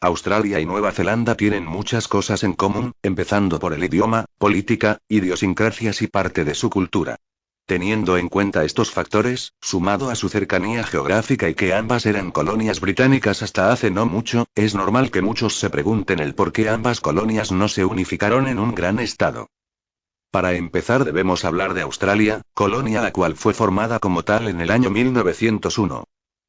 Australia y Nueva Zelanda tienen muchas cosas en común, empezando por el idioma, política, idiosincrasias y parte de su cultura. Teniendo en cuenta estos factores, sumado a su cercanía geográfica y que ambas eran colonias británicas hasta hace no mucho, es normal que muchos se pregunten el por qué ambas colonias no se unificaron en un gran estado. Para empezar debemos hablar de Australia, colonia la cual fue formada como tal en el año 1901.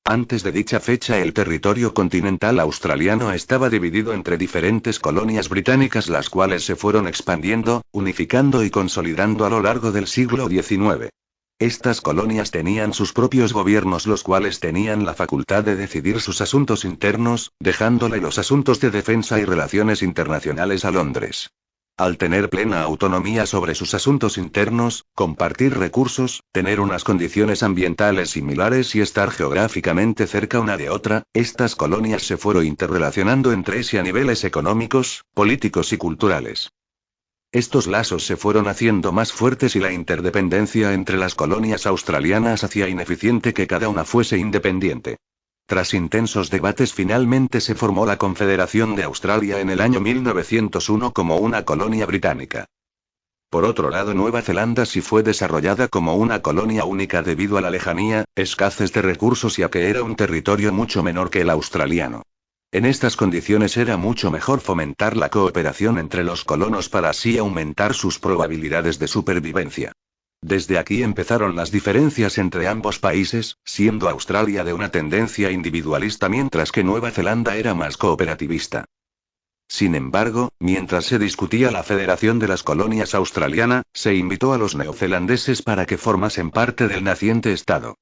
Antes de dicha fecha el territorio continental australiano estaba dividido entre diferentes colonias británicas las cuales se fueron expandiendo, unificando y consolidando a lo largo del siglo XIX. Estas colonias tenían sus propios gobiernos los cuales tenían la facultad de decidir sus asuntos internos, dejándole los asuntos de defensa y relaciones internacionales a Londres. Al tener plena autonomía sobre sus asuntos internos, compartir recursos, tener unas condiciones ambientales similares y estar geográficamente cerca una de otra, estas colonias se fueron interrelacionando entre sí a niveles económicos, políticos y culturales. Estos lazos se fueron haciendo más fuertes y la interdependencia entre las colonias australianas hacía ineficiente que cada una fuese independiente. Tras intensos debates finalmente se formó la Confederación de Australia en el año 1901 como una colonia británica. Por otro lado, Nueva Zelanda sí fue desarrollada como una colonia única debido a la lejanía, escasez de recursos y a que era un territorio mucho menor que el australiano. En estas condiciones era mucho mejor fomentar la cooperación entre los colonos para así aumentar sus probabilidades de supervivencia. Desde aquí empezaron las diferencias entre ambos países, siendo Australia de una tendencia individualista mientras que Nueva Zelanda era más cooperativista. Sin embargo, mientras se discutía la federación de las colonias australiana, se invitó a los neozelandeses para que formasen parte del naciente estado.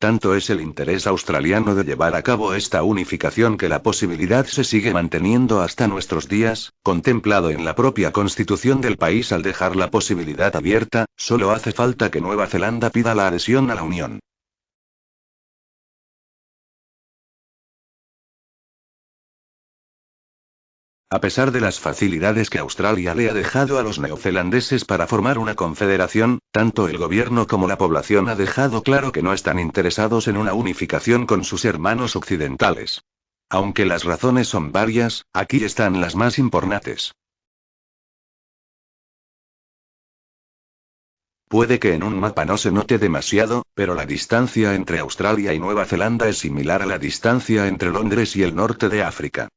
Tanto es el interés australiano de llevar a cabo esta unificación que la posibilidad se sigue manteniendo hasta nuestros días, contemplado en la propia constitución del país al dejar la posibilidad abierta, solo hace falta que Nueva Zelanda pida la adhesión a la Unión. A pesar de las facilidades que Australia le ha dejado a los neozelandeses para formar una confederación, tanto el gobierno como la población ha dejado claro que no están interesados en una unificación con sus hermanos occidentales. Aunque las razones son varias, aquí están las más importantes. Puede que en un mapa no se note demasiado, pero la distancia entre Australia y Nueva Zelanda es similar a la distancia entre Londres y el norte de África.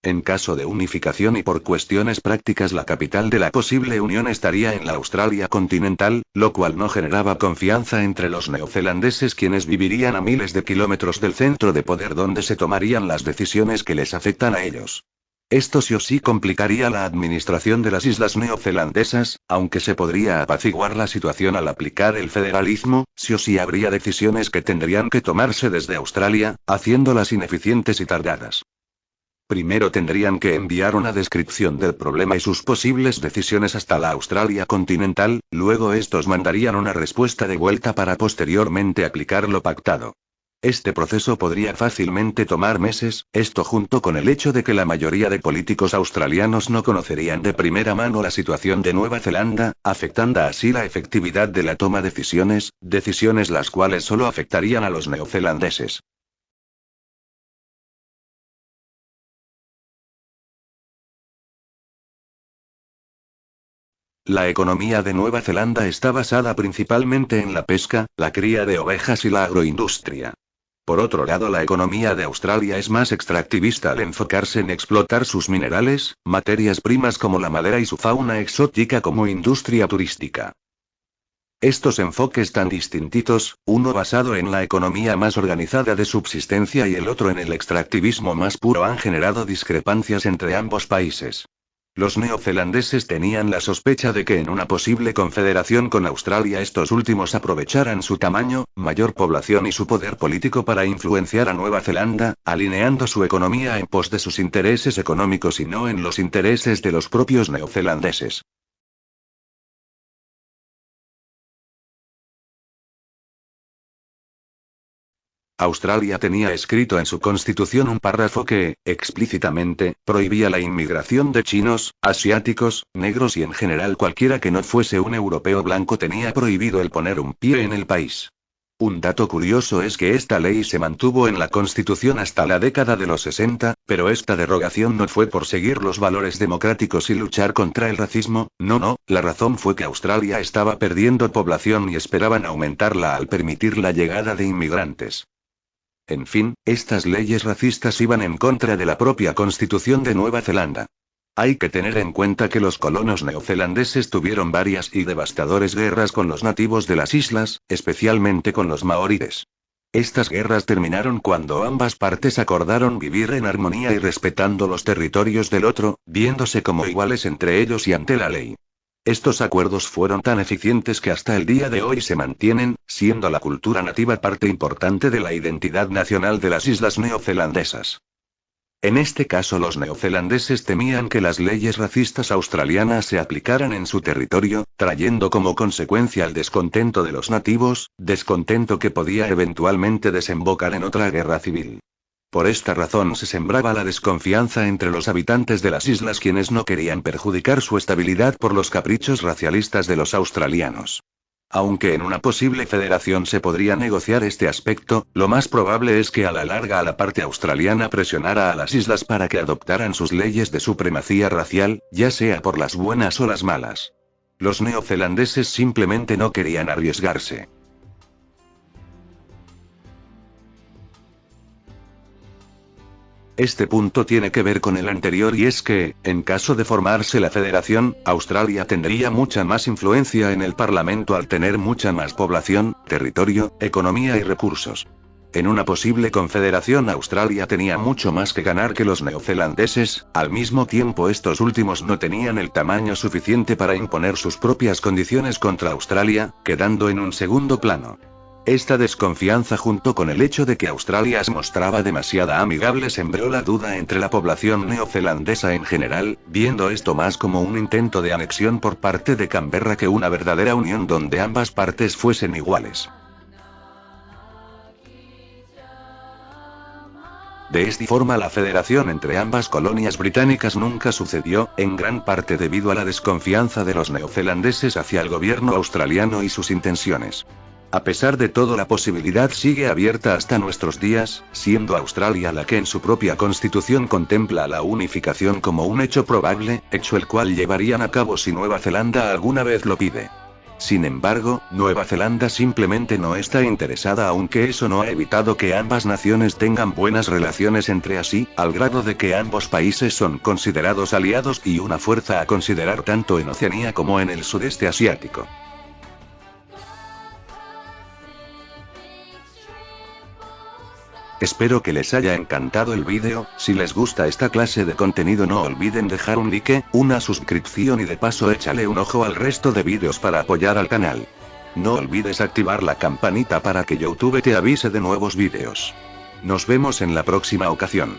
En caso de unificación y por cuestiones prácticas la capital de la posible unión estaría en la Australia continental, lo cual no generaba confianza entre los neozelandeses quienes vivirían a miles de kilómetros del centro de poder donde se tomarían las decisiones que les afectan a ellos. Esto sí o sí complicaría la administración de las islas neozelandesas, aunque se podría apaciguar la situación al aplicar el federalismo, sí o sí habría decisiones que tendrían que tomarse desde Australia, haciéndolas ineficientes y tardadas. Primero tendrían que enviar una descripción del problema y sus posibles decisiones hasta la Australia continental, luego estos mandarían una respuesta de vuelta para posteriormente aplicar lo pactado. Este proceso podría fácilmente tomar meses, esto junto con el hecho de que la mayoría de políticos australianos no conocerían de primera mano la situación de Nueva Zelanda, afectando así la efectividad de la toma de decisiones las cuales solo afectarían a los neozelandeses. La economía de Nueva Zelanda está basada principalmente en la pesca, la cría de ovejas y la agroindustria. Por otro lado, la economía de Australia es más extractivista al enfocarse en explotar sus minerales, materias primas como la madera y su fauna exótica como industria turística. Estos enfoques tan distintos, uno basado en la economía más organizada de subsistencia y el otro en el extractivismo más puro, han generado discrepancias entre ambos países. Los neozelandeses tenían la sospecha de que en una posible confederación con Australia estos últimos aprovecharan su tamaño, mayor población y su poder político para influenciar a Nueva Zelanda, alineando su economía en pos de sus intereses económicos y no en los intereses de los propios neozelandeses. Australia tenía escrito en su constitución un párrafo que, explícitamente, prohibía la inmigración de chinos, asiáticos, negros y en general cualquiera que no fuese un europeo blanco tenía prohibido el poner un pie en el país. Un dato curioso es que esta ley se mantuvo en la Constitución hasta la década de los 60, pero esta derogación no fue por seguir los valores democráticos y luchar contra el racismo, no, la razón fue que Australia estaba perdiendo población y esperaban aumentarla al permitir la llegada de inmigrantes. En fin, estas leyes racistas iban en contra de la propia Constitución de Nueva Zelanda. Hay que tener en cuenta que los colonos neozelandeses tuvieron varias y devastadoras guerras con los nativos de las islas, especialmente con los maoríes. Estas guerras terminaron cuando ambas partes acordaron vivir en armonía y respetando los territorios del otro, viéndose como iguales entre ellos y ante la ley. Estos acuerdos fueron tan eficientes que hasta el día de hoy se mantienen, siendo la cultura nativa parte importante de la identidad nacional de las islas neozelandesas. En este caso los neozelandeses temían que las leyes racistas australianas se aplicaran en su territorio, trayendo como consecuencia el descontento de los nativos, descontento que podía eventualmente desembocar en otra guerra civil. Por esta razón se sembraba la desconfianza entre los habitantes de las islas, quienes no querían perjudicar su estabilidad por los caprichos racialistas de los australianos. Aunque en una posible federación se podría negociar este aspecto, lo más probable es que a la larga la parte australiana presionara a las islas para que adoptaran sus leyes de supremacía racial, ya sea por las buenas o las malas. Los neozelandeses simplemente no querían arriesgarse. Este punto tiene que ver con el anterior, y es que, en caso de formarse la federación, Australia tendría mucha más influencia en el Parlamento al tener mucha más población, territorio, economía y recursos. En una posible confederación Australia tenía mucho más que ganar que los neozelandeses, al mismo tiempo estos últimos no tenían el tamaño suficiente para imponer sus propias condiciones contra Australia, quedando en un segundo plano. Esta desconfianza, junto con el hecho de que Australia se mostraba demasiado amigable, sembró la duda entre la población neozelandesa en general, viendo esto más como un intento de anexión por parte de Canberra que una verdadera unión donde ambas partes fuesen iguales. De esta forma la federación entre ambas colonias británicas nunca sucedió, en gran parte debido a la desconfianza de los neozelandeses hacia el gobierno australiano y sus intenciones. A pesar de todo, la posibilidad sigue abierta hasta nuestros días, siendo Australia la que en su propia constitución contempla la unificación como un hecho probable, hecho el cual llevarían a cabo si Nueva Zelanda alguna vez lo pide. Sin embargo, Nueva Zelanda simplemente no está interesada, aunque eso no ha evitado que ambas naciones tengan buenas relaciones entre sí, al grado de que ambos países son considerados aliados y una fuerza a considerar tanto en Oceanía como en el sudeste asiático. Espero que les haya encantado el vídeo. Si les gusta esta clase de contenido no olviden dejar un like, una suscripción y de paso échale un ojo al resto de vídeos para apoyar al canal. No olvides activar la campanita para que YouTube te avise de nuevos vídeos. Nos vemos en la próxima ocasión.